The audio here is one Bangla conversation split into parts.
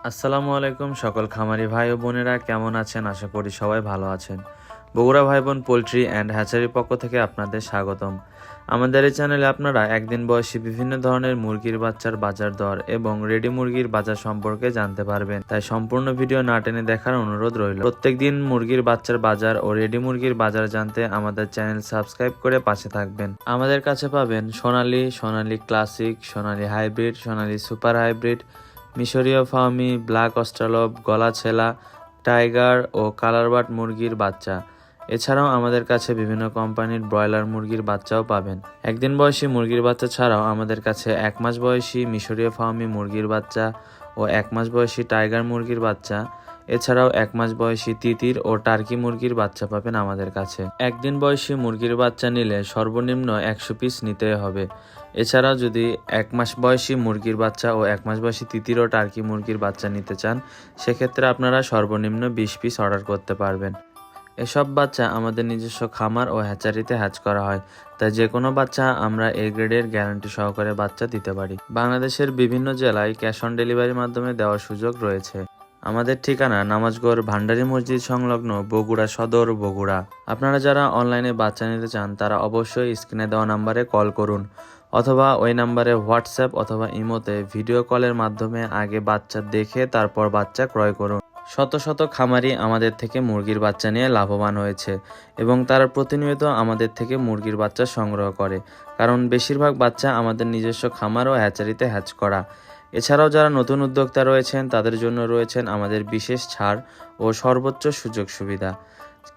আসসালামু আলাইকুম সকল খামারি ভাই ও বোনেরা কেমন আছেন? আশা করি সবাই ভালো আছেন। বগুড়া ভাই বোন পোলট্রি অ্যান্ড হ্যাচারির পক্ষ থেকে আপনাদের স্বাগতম। আমাদের এই চ্যানেলে আপনারা একদিন বয়সী বিভিন্ন ধরনের মুরগির বাচ্চার বাজার দর এবং রেডি মুরগির বাজার সম্পর্কে জানতে পারবেন, তাই সম্পূর্ণ ভিডিও না টেনে দেখার অনুরোধ রইল। প্রত্যেকদিন মুরগির বাচ্চার বাজার ও রেডি মুরগির বাজার জানতে আমাদের চ্যানেল সাবস্ক্রাইব করে পাশে থাকবেন। আমাদের কাছে পাবেন সোনালী ক্লাসিক, সোনালী হাইব্রিড, সোনালী সুপার হাইব্রিড, মিশরীয় ফার্মি, ব্ল্যাক অস্ট্রালব, গলা ছেলা, টাইগার ও কালারবাট মুরগির বাচ্চা। এছাড়াও আমাদের কাছে বিভিন্ন কোম্পানির ব্রয়লার মুরগির বাচ্চাও পাবেন। একদিন বয়সী মুরগির বাচ্চা ছাড়াও আমাদের কাছে 1 মাস বয়সী মিশরীয় ফার্মি মুরগির বাচ্চা ও 1 মাস বয়সী টাইগার মুরগির বাচ্চা, এছাড়াও 1 মাস বয়সী তিতির ও টার্কি মুরগির বাচ্চা পাবেন আমাদের কাছে। একদিন বয়সী মুরগির বাচ্চা নিলে সর্বনিম্ন 100 পিস নিতে হবে। এছাড়াও যদি 1 মাস বয়সী মুরগির বাচ্চা ও 1 মাস বয়সী তিতির ও টার্কি মুরগির বাচ্চা নিতে চান, সেক্ষেত্রে আপনারা সর্বনিম্ন 20 পিস অর্ডার করতে পারবেন। এসব বাচ্চা আমাদের নিজস্ব খামার ও হ্যাচারিতে হ্যাচ করা হয়, তাই যে কোনো বাচ্চা আমরা এ গ্রেডের গ্যারান্টি সহকারে বাচ্চা দিতে পারি। বাংলাদেশের বিভিন্ন জেলায় ক্যাশ অন ডেলিভারির মাধ্যমে দেওয়ার সুযোগ রয়েছে। আমাদের ঠিকানা নামাজগড় ভান্ডারী মসজিদ সংলগ্ন, বগুড়া সদর, বগুড়া। আপনারা যারা অনলাইনে বাচ্চা নিতে চান তারা অবশ্যই স্ক্রিনে দেওয়া নাম্বারে কল করুন, অথবা ওই নাম্বারে হোয়াটসঅ্যাপ অথবা ইমোতে ভিডিও কলের মাধ্যমে আগে বাচ্চা দেখে তারপর বাচ্চা ক্রয় করুন। শত শত খামারি আমাদের থেকে মুরগির বাচ্চা নিয়ে লাভবান হয়েছে এবং তারা প্রতিনিয়ত আমাদের থেকে মুরগির বাচ্চা সংগ্রহ করে, কারণ বেশিরভাগ বাচ্চা আমাদের নিজস্ব খামার ও হ্যাচারিতে হ্যাচ করা। এছাড়াও যারা নতুন উদ্যোক্তা রয়েছেন তাদের জন্য রয়েছেন আমাদের বিশেষ ছাড় ও সর্বোচ্চ সুযোগ সুবিধা।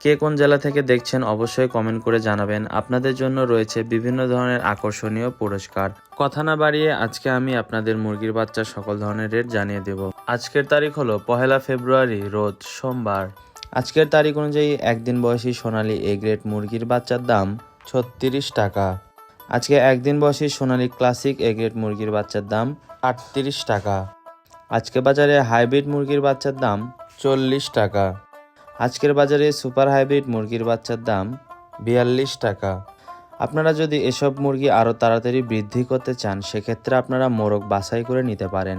কে কোন জেলা থেকে দেখছেন অবশ্যই কমেন্ট করে জানাবেন। আপনাদের জন্য রয়েছে বিভিন্ন ধরনের আকর্ষণীয় পুরস্কার। কথা না বাড়িয়ে আজকে আমি আপনাদের মুরগির বাচ্চার সকল ধরনের রেট জানিয়ে দেব। আজকের তারিখ হলো 1 ফেব্রুয়ারি, রোজ সোমবার। আজকের তারিখ অনুযায়ী একদিন বয়সী সোনালী এ গ্রেড মুরগির বাচ্চার দাম 36 টাকা। আজকে একদিন বয়সী সোনালী ক্লাসিক এ গ্রেড মুরগির বাচ্চার দাম 38 টাকা। আজকে বাজারে হাইব্রিড মুরগির বাচ্চার দাম 40 টাকা। আজকের বাজারে সুপার হাইব্রিড মুরগির বাচ্চার দাম 42 টাকা। আপনারা যদি এসব মুরগি আরও তাড়াতাড়ি বৃদ্ধি করতে চান, সেক্ষেত্রে আপনারা মোরগ বাছাই করে নিতে পারেন,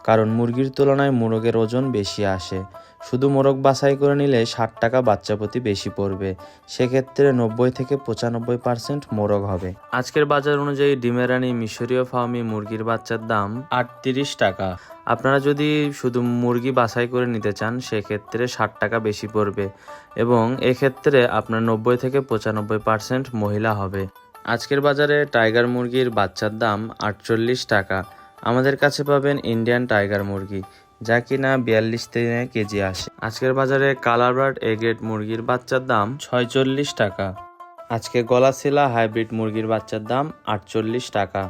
কারণ মুরগির তুলনায় মোরগের ওজন বেশি আসে। শুধু মোরগ বাছাই করে নিলে 60 টাকা বাচ্চা প্রতি বেশি পড়বে, সেক্ষেত্রে 90 থেকে 95% মোরগ হবে। আজকের বাজার অনুযায়ী ডিমের রানী মিশরীয় ফার্মি মুরগির বাচ্চার দাম 38 টাকা। আপনারা যদি শুধু মুরগি বাছাই করে নিতে চান, সেক্ষেত্রে 60 টাকা বেশি পড়বে এবং এক্ষেত্রে আপনার 90 থেকে 95% মহিলা হবে। আজকের বাজারে টাইগার মুরগির বাচ্চার দাম 48 টাকা। আমাদের কাছে পাবেন ইন্ডিয়ান টাইগার মুরগি, যা কিনা 42 দিনে কেজি আসে। আজকের বাজারে কালারবাট এ গ্রেড মুরগির বাচ্চার দাম 46 টাকা। আজকে গলাশিলা হাইব্রিড মুরগির বাচ্চার দাম 48 টাকা।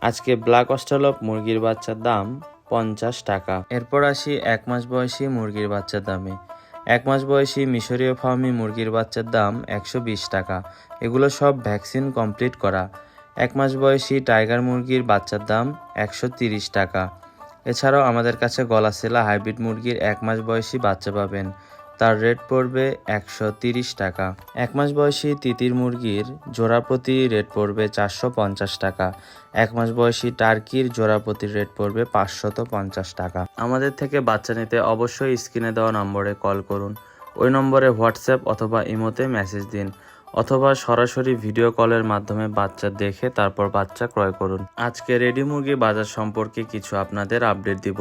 আজকে ব্ল্যাক অস্ট্রালব মুরগির বাচ্চার দাম 50 টাকা। এরপর আসি 1 মাস বয়সী মুরগির বাচ্চার দামে। 1 মাস বয়সী মিশরীয় ফার্মি মুরগির বাচ্চার দাম 120 টাকা। এগুলো সব ভ্যাকসিন কমপ্লিট করা। 1 মাস বয়সী টাইগার মুরগির বাচ্চার দাম 130 টাকা। এছাড়াও আমাদের কাছে গলাশিলা হাইব্রিড মুরগির 1 মাস বয়সী বাচ্চা পাবেন, তার রেট পড়বে 130 টাকা। 1 মাস বয়সী তিতির মুরগির জোড়া প্রতি রেট পড়বে 450 টাকা। 1 মাস বয়সী টার্কির জোড়া প্রতি রেট পড়বে 550 টাকা। আমাদের থেকে বাচ্চা নিতে অবশ্যই স্ক্রিনে দেওয়া নম্বরে কল করুন। ওই নম্বরে হোয়াটসঅ্যাপ অথবা ইমোতে মেসেজ দিন, অথবা সরাসরি ভিডিও কলের মাধ্যমে বাচ্চা দেখে তারপর বাচ্চা ক্রয় করুন। আজকে রেডি মুরগি বাজার সম্পর্কে কিছু আপনাদের আপডেট দিব।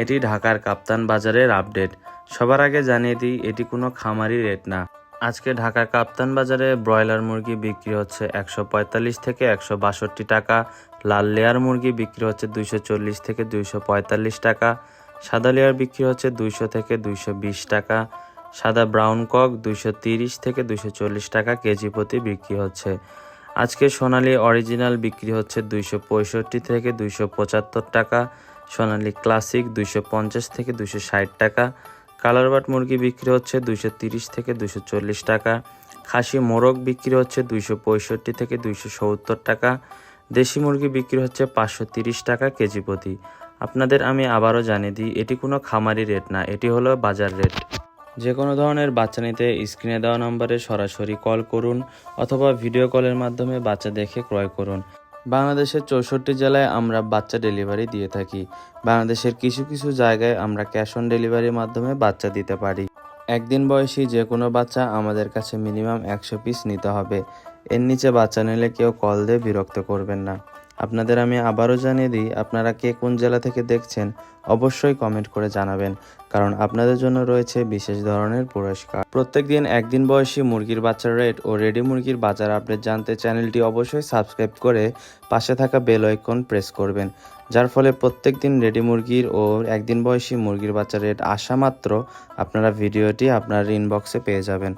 এটি ঢাকার কাপ্তান বাজারের আপডেট। সবার আগে জানিয়ে দিই, এটি কোনো খামারি রেট না। আজকে ঢাকার কাপ্তান বাজারে ব্রয়লার মুরগি বিক্রি হচ্ছে 145 থেকে 162 টাকা। লাল লেয়ার মুরগি বিক্রি হচ্ছে 240 থেকে 245 টাকা। সাদা লেয়ার বিক্রি হচ্ছে 200 থেকে 220 টাকা। সাদা ব্রাউন কক 230 থেকে 240 টাকা কেজি প্রতি বিক্রি হচ্ছে। আজকে সোনালী অরিজিনাল বিক্রি হচ্ছে 265 থেকে 275 টাকা। সোনালী ক্লাসিক 250 থেকে 260 টাকা। কালারবাট মুরগি বিক্রি হচ্ছে 230 থেকে 240 টাকা। খাসি মোরগ বিক্রি হচ্ছে 265 থেকে 270 টাকা। দেশি মুরগি বিক্রি হচ্ছে 530 টাকা কেজি প্রতি। আপনাদের আমি আবারও জানিয়ে দিই, এটি কোনো খামারি রেট না, এটি হলো বাজার রেট। যে কোনো ধরনের বাচ্চা নিতে স্ক্রিনে দেওয়া নম্বরে সরাসরি কল করুন, অথবা ভিডিও কলের মাধ্যমে বাচ্চা দেখে ক্রয় করুন। বাংলাদেশের 64 জেলায় আমরা বাচ্চা ডেলিভারি দিয়ে থাকি। বাংলাদেশের কিছু কিছু জায়গায় আমরা ক্যাশ অন ডেলিভারির মাধ্যমে বাচ্চা দিতে পারি। একদিন বয়সী যে কোনো বাচ্চা আমাদের কাছে মিনিমাম 100 পিস নিতে হবে। এর নিচে বাচ্চা নিলে কেউ কল দিয়ে বিরক্ত করবেন না। আপনাদের আমি আবারও জানিয়ে দিই, আপনারা কে কোন জেলা থেকে দেখছেন অবশ্যই কমেন্ট করে জানাবেন, কারণ আপনাদের জন্য রয়েছে বিশেষ ধরনের পুরস্কার। প্রত্যেকদিন একদিন বয়সী মুরগির বাচ্চার রেট ও রেডি মুরগির বাজার আপডেট জানতে চ্যানেলটি অবশ্যই সাবস্ক্রাইব করে পাশে থাকা বেল আইকন প্রেস করবেন, যার ফলে প্রত্যেকদিন রেডি মুরগির ও একদিন বয়সী মুরগির বাচ্চার রেট আসা মাত্র আপনারা ভিডিওটি আপনার ইনবক্সে পেয়ে যাবেন।